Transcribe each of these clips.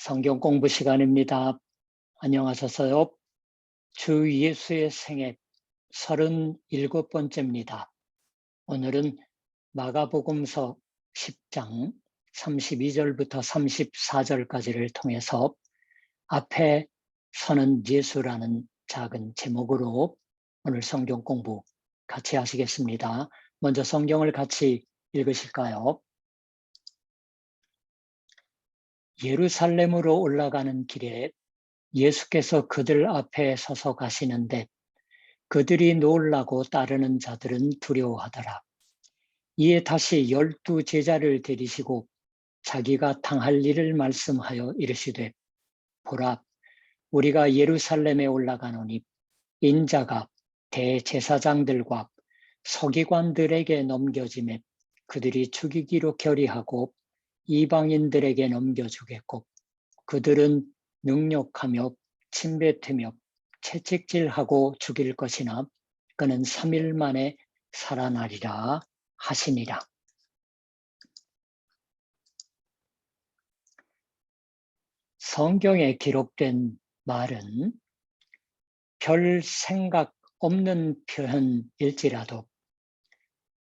성경 공부 시간입니다. 안녕하셨어요? 주 예수의 생애 37번째입니다. 오늘은 마가복음서 10장 32절부터 34절까지를 통해서 앞에 서는 예수라는 작은 제목으로 오늘 성경 공부 같이 하시겠습니다. 먼저 성경을 같이 읽으실까요? 예루살렘으로 올라가는 길에 예수께서 그들 앞에 서서 가시는데 그들이 놀라고 따르는 자들은 두려워하더라. 이에 다시 12 제자를 데리시고 자기가 당할 일을 말씀하여 이르시되, 보라, 우리가 예루살렘에 올라가노니 인자가 대제사장들과 서기관들에게 넘겨지매 그들이 죽이기로 결의하고 이방인들에게 넘겨주겠고 그들은 능욕하며 침뱉으며 채찍질하고 죽일 것이나 그는 3일 만에 살아나리라 하시니라. 성경에 기록된 말은 별 생각 없는 표현일지라도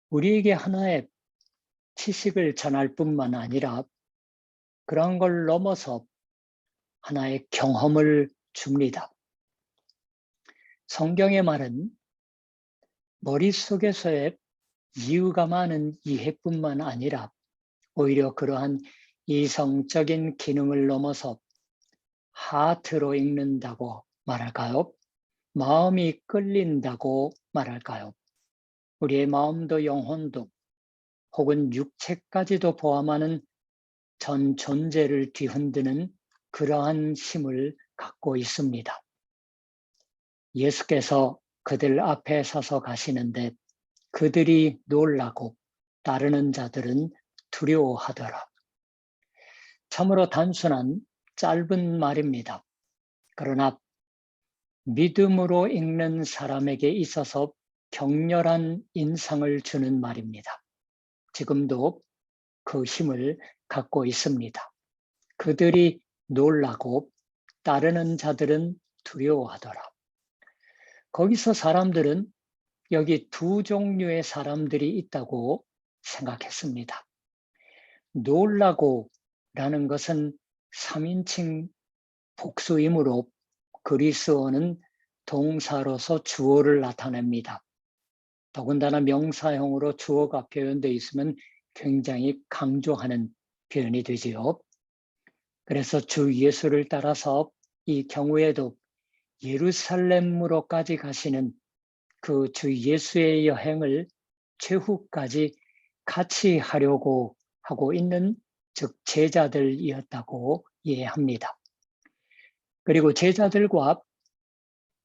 우리에게 하나의 지식을 전할 뿐만 아니라 그런 걸 넘어서 하나의 경험을 줍니다. 성경의 말은 머릿속에서의 이유가 많은 이해뿐만 아니라 오히려 그러한 이성적인 기능을 넘어서 하트로 읽는다고 말할까요? 마음이 끌린다고 말할까요? 우리의 마음도 영혼도 혹은 육체까지도 포함하는 전 존재를 뒤흔드는 그러한 힘을 갖고 있습니다. 예수께서 그들 앞에 서서 가시는데 그들이 놀라고 따르는 자들은 두려워하더라. 참으로 단순한 짧은 말입니다. 그러나 믿음으로 읽는 사람에게 있어서 격렬한 인상을 주는 말입니다. 지금도 그 힘을 갖고 있습니다. 그들이 놀라고 따르는 자들은 두려워하더라. 거기서 사람들은 여기 두 종류의 사람들이 있다고 생각했습니다. 놀라고 라는 것은 3인칭 복수이므로 그리스어는 동사로서 주어를 나타냅니다. 더군다나 명사형으로 주어가 표현되어 있으면 굉장히 강조하는 표현이 되지요. 그래서 주 예수를 따라서 이 경우에도 예루살렘으로까지 가시는 그 주 예수의 여행을 최후까지 같이 하려고 하고 있는 즉 제자들이었다고 이해합니다. 그리고 제자들과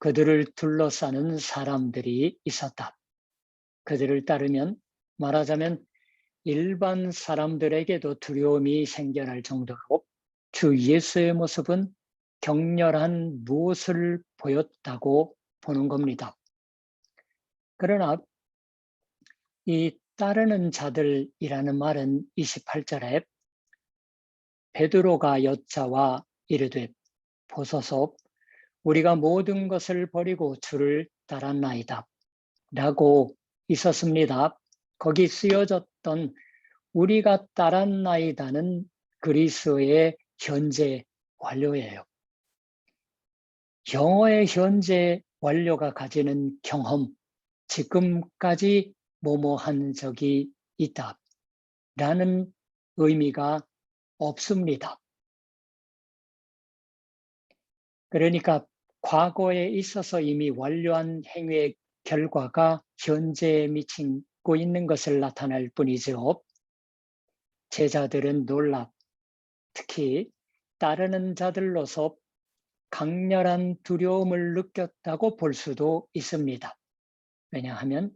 그들을 둘러싸는 사람들이 있었다. 그들을 따르면 말하자면 일반 사람들에게도 두려움이 생겨날 정도로 주 예수의 모습은 격렬한 무엇을 보였다고 보는 겁니다. 그러나 이 따르는 자들이라는 말은 28절에 베드로가 여짜와 이르되 보소서 우리가 모든 것을 버리고 주를 따랐나이다 라고 있었습니다. 거기 쓰여졌던 우리가 따랐나이다는 그리스어의 현재 완료예요. 영어의 현재 완료가 가지는 경험, 지금까지 뭐뭐 한 적이 있다 라는 의미가 없습니다. 그러니까 과거에 있어서 이미 완료한 행위의 결과가 현재에 미치고 있는 것을 나타낼 뿐이죠. 제자들은 놀랍, 특히 따르는 자들로서 강렬한 두려움을 느꼈다고 볼 수도 있습니다. 왜냐하면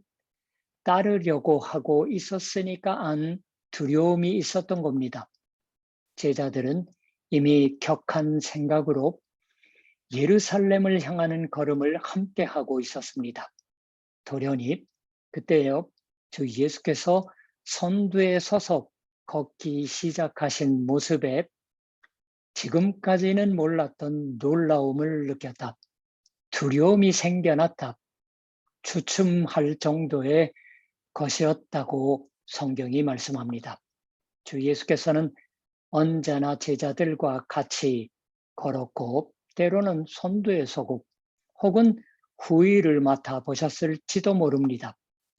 따르려고 하고 있었으니까 안 두려움이 있었던 겁니다. 제자들은 이미 격한 생각으로 예루살렘을 향하는 걸음을 함께 하고 있었습니다. 돌연히 그때요, 주 예수께서 선두에 서서 걷기 시작하신 모습에 지금까지는 몰랐던 놀라움을 느꼈다. 두려움이 생겨났다. 주춤할 정도의 것이었다고 성경이 말씀합니다. 주 예수께서는 언제나 제자들과 같이 걸었고 때로는 선두에 서고 혹은 후위를 맡아 보셨을지도 모릅니다.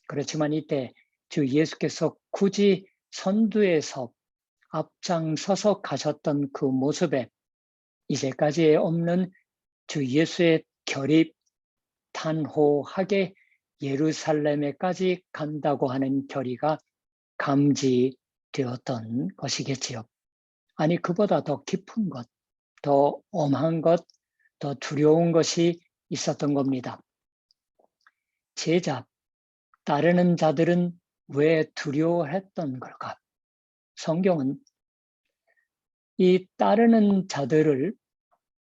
그렇지만 이때 주 예수께서 굳이 선두에서 앞장서서 가셨던 그 모습에 이제까지 없는 주 예수의 결입, 탄호하게 예루살렘에까지 간다고 하는 결의가 감지되었던 것이겠지요. 아니, 그보다 더 깊은 것, 더 엄한 것, 더 두려운 것이 있었던 겁니다. 제자, 따르는 자들은 왜 두려워했던 걸까? 성경은 이 따르는 자들을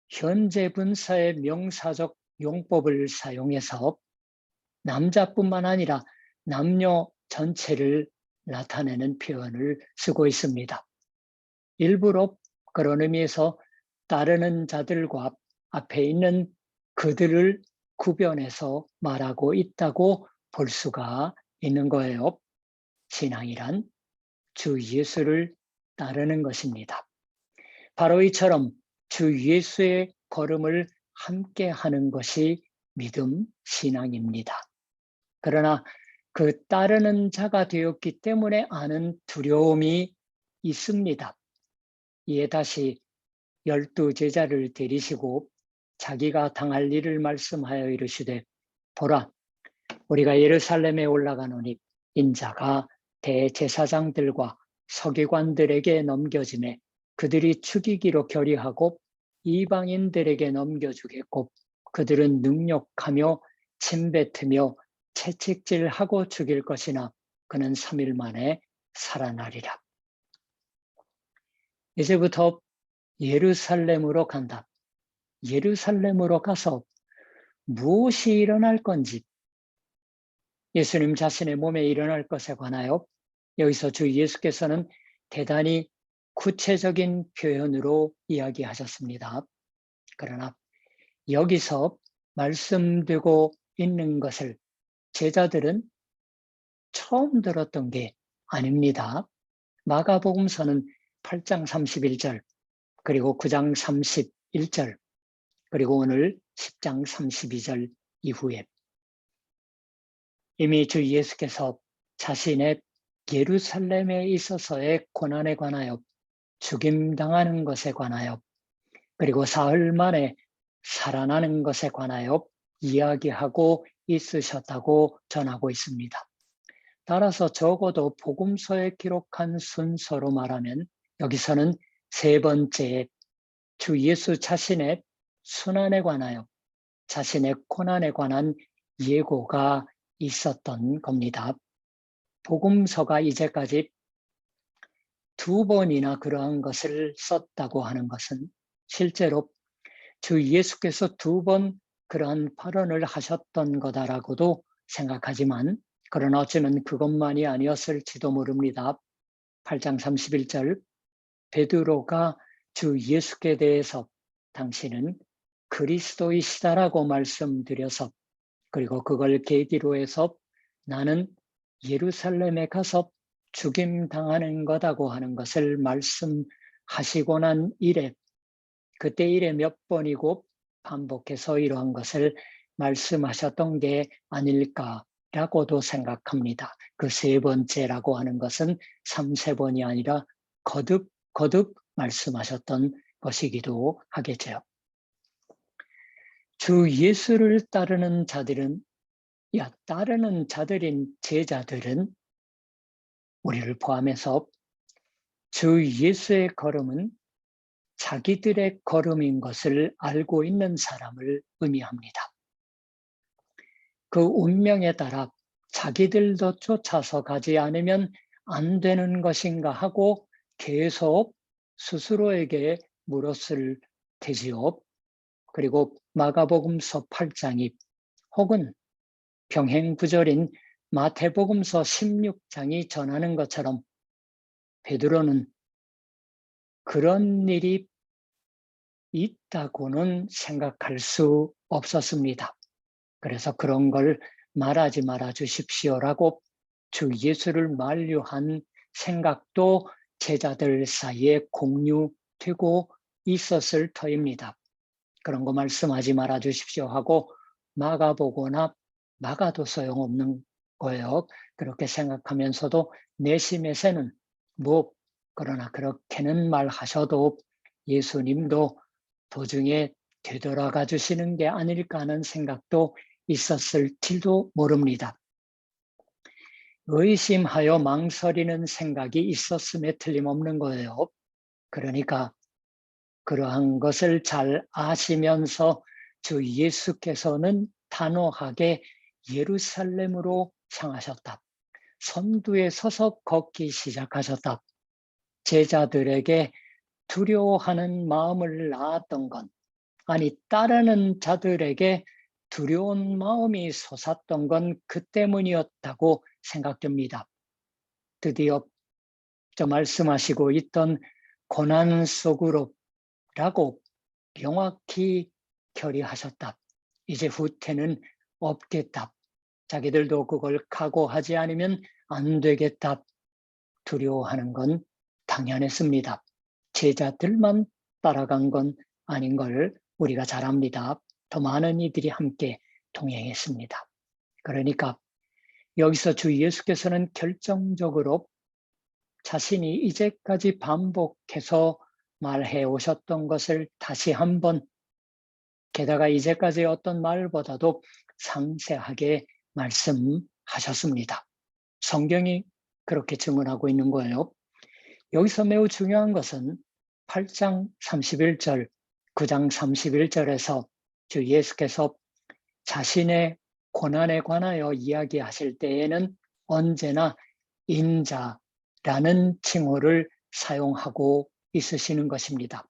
현재 분사의 명사적 용법을 사용해서 남자뿐만 아니라 남녀 전체를 나타내는 표현을 쓰고 있습니다. 일부러 그런 의미에서 따르는 자들과 앞에 있는 그들을 구별해서 말하고 있다고 볼 수가 있는 거예요. 신앙이란 주 예수를 따르는 것입니다. 바로 이처럼 주 예수의 걸음을 함께 하는 것이 믿음, 신앙입니다. 그러나 그 따르는 자가 되었기 때문에 아는 두려움이 있습니다. 이에 다시 12 제자를 데리시고 자기가 당할 일을 말씀하여 이르시되 보라, 우리가 예루살렘에 올라가노니 인자가 대제사장들과 서기관들에게 넘겨지매 그들이 죽이기로 결의하고 이방인들에게 넘겨주겠고 그들은 능욕하며 침뱉으며 채찍질하고 죽일 것이나 그는 3일 만에 살아나리라. 이제부터 예루살렘으로 간다. 예루살렘으로 가서 무엇이 일어날 건지, 예수님 자신의 몸에 일어날 것에 관하여 여기서 주 예수께서는 대단히 구체적인 표현으로 이야기하셨습니다. 그러나 여기서 말씀되고 있는 것을 제자들은 처음 들었던 게 아닙니다. 마가복음서는 8장 31절, 그리고 9장 31절, 그리고 오늘 10장 32절 이후에 이미 주 예수께서 자신의 예루살렘에 있어서의 고난에 관하여 죽임당하는 것에 관하여 그리고 사흘 만에 살아나는 것에 관하여 이야기하고 있으셨다고 전하고 있습니다. 따라서 적어도 복음서에 기록한 순서로 말하면 여기서는 세 번째 주 예수 자신의 순환에 관하여 자신의 고난에 관한 예고가 있었던 겁니다. 복음서가 이제까지 2번이나 그러한 것을 썼다고 하는 것은 실제로 주 예수께서 2번 그러한 발언을 하셨던 거다라고도 생각하지만 그러나 어쩌면 그것만이 아니었을지도 모릅니다. 8장 31절 베드로가 주 예수께 대해서 당신은 그리스도이시다라고 말씀드려서 그리고 그걸 계기로 해서 나는 예루살렘에 가서 죽임당하는 거다고 하는 것을 말씀하시고 난 이래 그때 이래 몇 번이고 반복해서 이러한 것을 말씀하셨던 게 아닐까라고도 생각합니다. 그 세 번째라고 하는 것은 3~4번이 아니라 거듭 말씀하셨던 것이기도 하겠죠. 주 예수를 따르는 자들은 따르는 자들인 제자들은 우리를 포함해서 주 예수의 걸음은 자기들의 걸음인 것을 알고 있는 사람을 의미합니다. 그 운명에 따라 자기들도 쫓아서 가지 않으면 안 되는 것인가 하고 계속 스스로에게 물었을 테지요. 그리고 마가복음서 8장이 혹은 병행구절인 마태복음서 16장이 전하는 것처럼 베드로는 그런 일이 있다고는 생각할 수 없었습니다. 그래서 그런 걸 말하지 말아 주십시오라고 주 예수를 만류한 생각도 제자들 사이에 공유되고 있었을 터입니다. 그런 거 말씀하지 말아 주십시오 하고 막아보거나 막아도 소용없는 거예요. 그렇게 생각하면서도 내심에서는 뭐 그러나 그렇게는 말하셔도 예수님도 도중에 되돌아가 주시는 게 아닐까 하는 생각도 있었을지도 모릅니다. 의심하여 망설이는 생각이 있었음에 틀림없는 거예요. 그러니까 그러한 것을 잘 아시면서 주 예수께서는 단호하게 예루살렘으로 향하셨다. 선두에 서서 걷기 시작하셨다. 제자들에게 두려워하는 마음을 낳았던 건, 아니 따르는 자들에게 두려운 마음이 솟았던 건 그 때문이었다고 생각됩니다. 드디어 저 말씀하시고 있던 고난 속으로 라고 명확히 결의하셨다. 이제 후퇴는 없겠다. 자기들도 그걸 각오하지 않으면 안 되겠다. 두려워하는 건 당연했습니다. 제자들만 따라간 건 아닌 걸 우리가 잘 압니다. 더 많은 이들이 함께 동행했습니다. 그러니까 여기서 주 예수께서는 결정적으로 자신이 이제까지 반복해서 말해 오셨던 것을 다시 한번, 게다가 이제까지 어떤 말보다도 상세하게 말씀하셨습니다. 성경이 그렇게 증언하고 있는 거예요. 여기서 매우 중요한 것은 8장 31절, 9장 31절에서 주 예수께서 자신의 고난에 관하여 이야기하실 때에는 언제나 인자라는 칭호를 사용하고 있으시는 것입니다.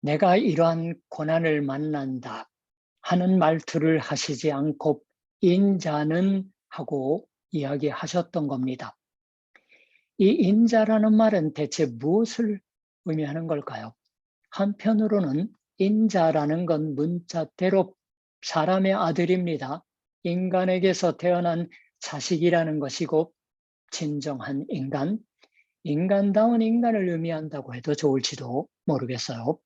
내가 이러한 고난을 만난다 하는 말투를 하시지 않고 인자는 하고 이야기하셨던 겁니다. 이 인자라는 말은 대체 무엇을 의미하는 걸까요? 한편으로는 인자라는 건 문자대로 사람의 아들입니다. 인간에게서 태어난 자식이라는 것이고 진정한 인간, 인간다운 인간을 의미한다고 해도 좋을지도 모르겠어요.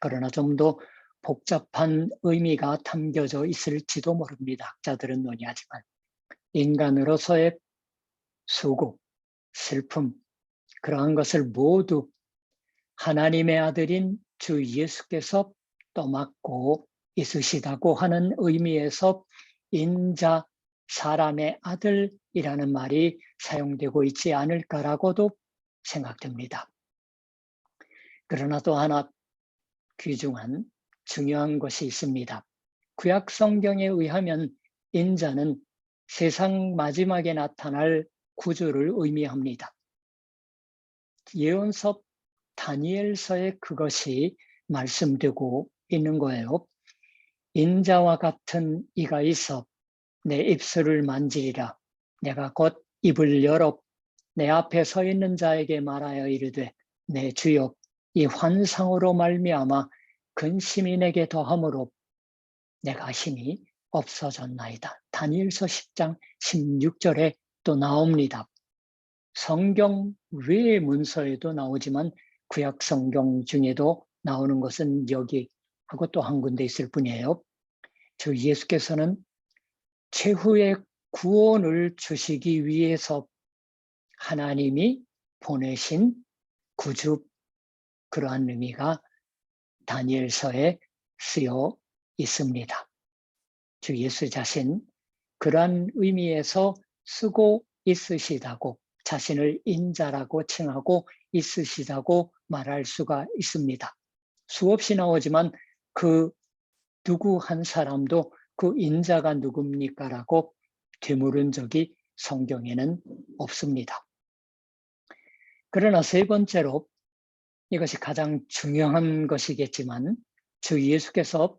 그러나 좀 더 복잡한 의미가 담겨져 있을지도 모릅니다. 학자들은 논의하지만 인간으로서의 수고, 슬픔, 그러한 것을 모두 하나님의 아들인 주 예수께서 떠맡고 있으시다고 하는 의미에서 인자, 사람의 아들이라는 말이 사용되고 있지 않을까라고도 생각됩니다. 그러나 또 하나 귀중한 중요한 것이 있습니다. 구약 성경에 의하면 인자는 세상 마지막에 나타날 구주를 의미합니다. 예언서 다니엘서에 그것이 말씀되고 있는 거예요. 인자와 같은 이가 있어 내 입술을 만지리라. 내가 곧 입을 열어 내 앞에 서 있는 자에게 말하여 이르되 내 주여 이 환상으로 말미암아 근심이 내게 더함으로 내가 힘이 없어졌나이다. 다니엘서 10장 16절에 또 나옵니다. 성경 외의 문서에도 나오지만 구약 성경 중에도 나오는 것은 여기하고 또 한 군데 있을 뿐이에요. 주 예수께서는 최후의 구원을 주시기 위해서 하나님이 보내신 구주, 그러한 의미가 다니엘서에 쓰여 있습니다. 주 예수 자신 그러한 의미에서 쓰고 있으시다고, 자신을 인자라고 칭하고 있으시다고 말할 수가 있습니다. 수없이 나오지만 그 누구 한 사람도 그 인자가 누굽니까? 라고 되물은 적이 성경에는 없습니다. 그러나 세 번째로, 이것이 가장 중요한 것이겠지만 주 예수께서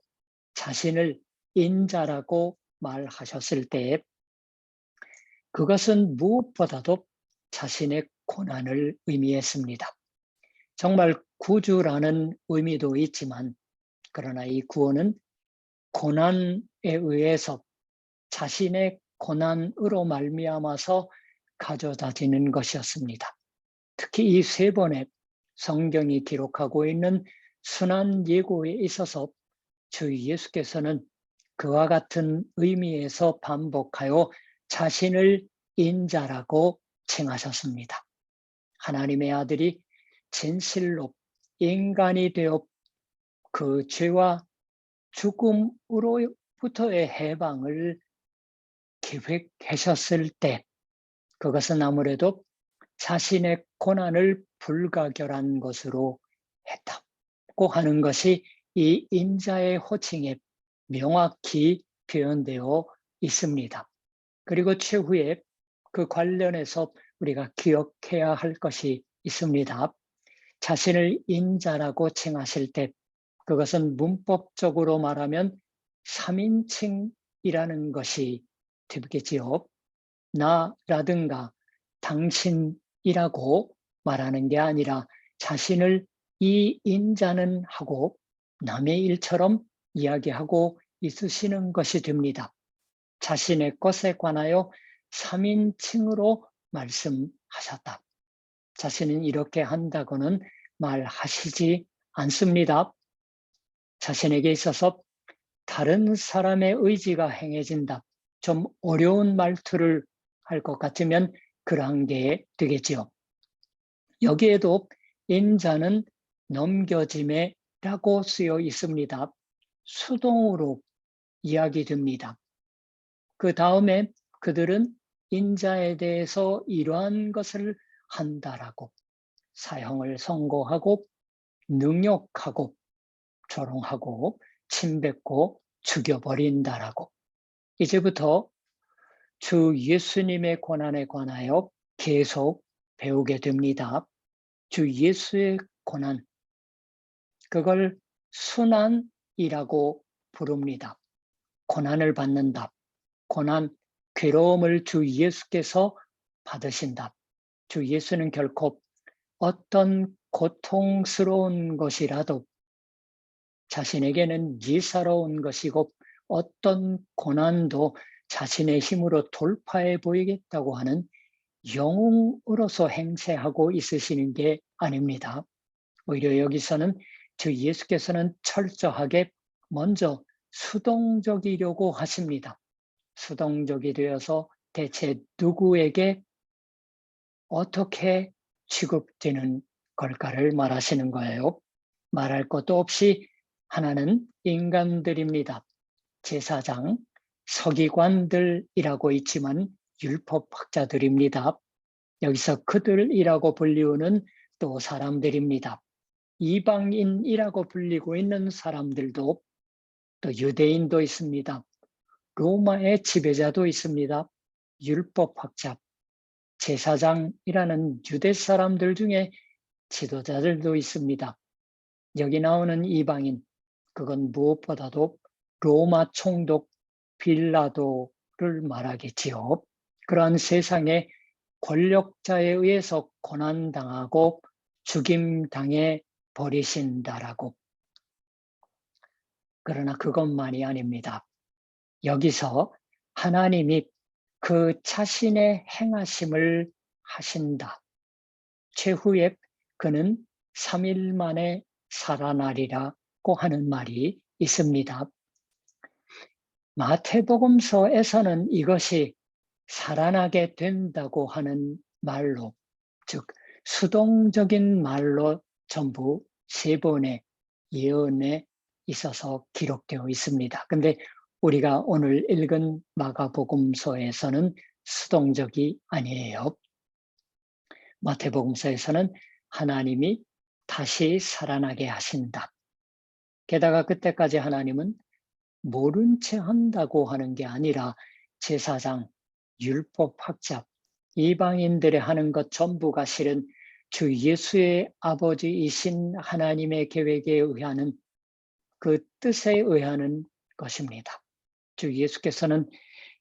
자신을 인자라고 말하셨을 때에 그것은 무엇보다도 자신의 고난을 의미했습니다. 정말 구주라는 의미도 있지만, 그러나 이 구원은 고난에 의해서 자신의 고난으로 말미암아서 가져다지는 것이었습니다. 특히 이 세 번의 성경이 기록하고 있는 순환 예고에 있어서 주 예수께서는 그와 같은 의미에서 반복하여 자신을 인자라고 칭하셨습니다. 하나님의 아들이 진실로 인간이 되어 그 죄와 죽음으로부터의 해방을 계획하셨을 때, 그것은 아무래도 자신의 고난을 불가결한 것으로 했다고 하는 것이 이 인자의 호칭에 명확히 표현되어 있습니다. 그리고 최후에 그 관련해서 우리가 기억해야 할 것이 있습니다. 자신을 인자라고 칭하실 때 그것은 문법적으로 말하면 3인칭이라는 것이 되겠지요. 나라든가 당신이라고 말하는 게 아니라 자신을 이 인자는 하고 남의 일처럼 이야기하고 있으시는 것이 됩니다. 자신의 것에 관하여 3인칭으로 말씀하셨다. 자신은 이렇게 한다고는 말하시지 않습니다. 자신에게 있어서 다른 사람의 의지가 행해진다. 좀 어려운 말투를 할 것 같으면 그러한 게 되겠지요. 여기에도 인자는 넘겨짐에라고 쓰여 있습니다. 수동으로 이야기됩니다. 그 다음에 그들은 인자에 대해서 이러한 것을 한다라고 사형을 선고하고 능욕하고 조롱하고 침뱉고 죽여버린다라고 이제부터 주 예수님의 고난에 관하여 계속 배우게 됩니다. 주 예수의 고난, 그걸 순환이라고 부릅니다. 고난을 받는다. 고난, 괴로움을 주 예수께서 받으신다. 주 예수는 결코 어떤 고통스러운 것이라도 자신에게는 예사로운 것이고 어떤 고난도 자신의 힘으로 돌파해 보이겠다고 하는 영웅으로서 행세하고 있으시는 게 아닙니다. 오히려 여기서는 주 예수께서는 철저하게 먼저 수동적이려고 하십니다. 수동적이 되어서 대체 누구에게 어떻게 취급되는 걸까를 말하시는 거예요. 말할 것도 없이 하나는 인간들입니다. 제사장, 서기관들이라고 있지만 율법학자들입니다. 여기서 그들이라고 불리우는 또 사람들입니다. 이방인이라고 불리고 있는 사람들도 또 유대인도 있습니다. 로마의 지배자도 있습니다. 율법학자, 제사장이라는 유대 사람들 중에 지도자들도 있습니다. 여기 나오는 이방인, 그건 무엇보다도 로마 총독 빌라도를 말하겠지요. 그러한 세상의 권력자에 의해서 고난당하고 죽임당해 버리신다라고. 그러나 그것만이 아닙니다. 여기서 하나님이 그 자신의 행하심을 하신다. 최후에 그는 3일 만에 살아나리라고 하는 말이 있습니다. 마태복음서에서는 이것이 살아나게 된다고 하는 말로, 즉 수동적인 말로 전부 3번의 예언에 있어서 기록되어 있습니다. 근데 우리가 오늘 읽은 마가복음서에서는 수동적이 아니에요. 마태복음서에서는 하나님이 다시 살아나게 하신다. 게다가 그때까지 하나님은 모른 채 한다고 하는 게 아니라 제사장, 율법학자, 이방인들이 하는 것 전부가 실은 주 예수의 아버지이신 하나님의 계획에 의하는 그 뜻에 의하는 것입니다. 주 예수께서는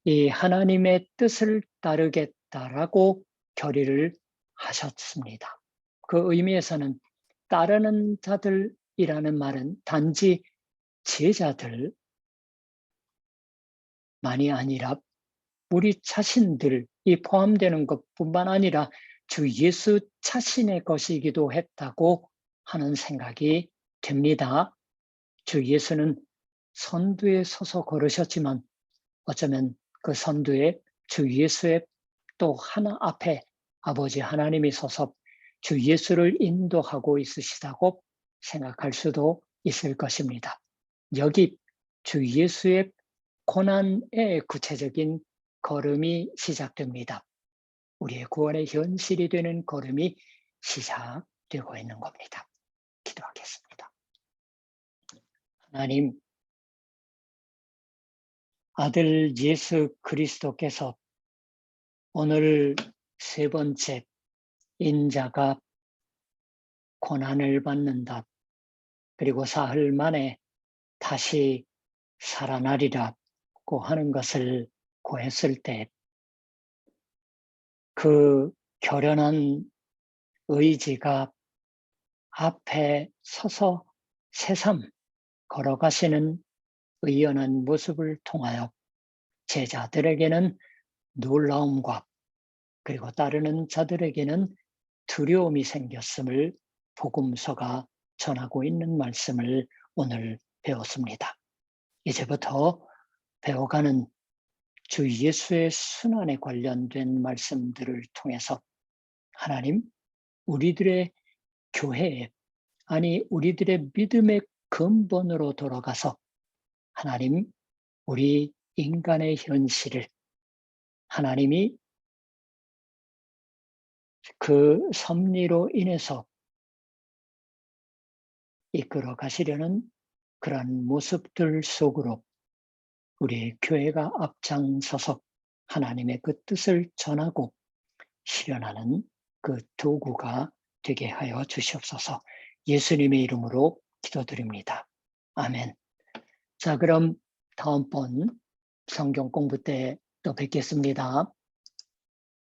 이 하나님의 뜻을 따르겠다라고 결의를 하셨습니다. 그 의미에서는 따르는 자들이라는 말은 단지 제자들만이 아니라 우리 자신들이 포함되는 것뿐만 아니라 주 예수 자신의 것이기도 했다고 하는 생각이 됩니다. 주 예수는 선두에 서서 걸으셨지만 어쩌면 그 선두에 주 예수의 또 하나 앞에 아버지 하나님이 서서 주 예수를 인도하고 있으시다고 생각할 수도 있을 것입니다. 여기 주 예수의 고난의 구체적인 걸음이 시작됩니다. 우리의 구원의 현실이 되는 걸음이 시작되고 있는 겁니다. 기도하겠습니다. 하나님, 아들 예수 그리스도께서 오늘 세 번째 인자가 고난을 받는다. 그리고 사흘 만에 다시 살아나리라고 하는 것을 고했을 때 그 결연한 의지가 앞에 서서 새삼 걸어가시는 의연한 모습을 통하여 제자들에게는 놀라움과 그리고 따르는 자들에게는 두려움이 생겼음을 복음서가 전하고 있는 말씀을 오늘 배웠습니다. 이제부터 배워가는 주 예수의 순환에 관련된 말씀들을 통해서 하나님, 우리들의 교회에, 아니 우리들의 믿음의 근본으로 돌아가서 하나님, 우리 인간의 현실을 하나님이 그 섭리로 인해서 이끌어 가시려는 그런 모습들 속으로 우리 교회가 앞장서서 하나님의 그 뜻을 전하고 실현하는 그 도구가 되게 하여 주시옵소서. 예수님의 이름으로 기도드립니다. 아멘. 자, 그럼 다음번 성경 공부 때 또 뵙겠습니다.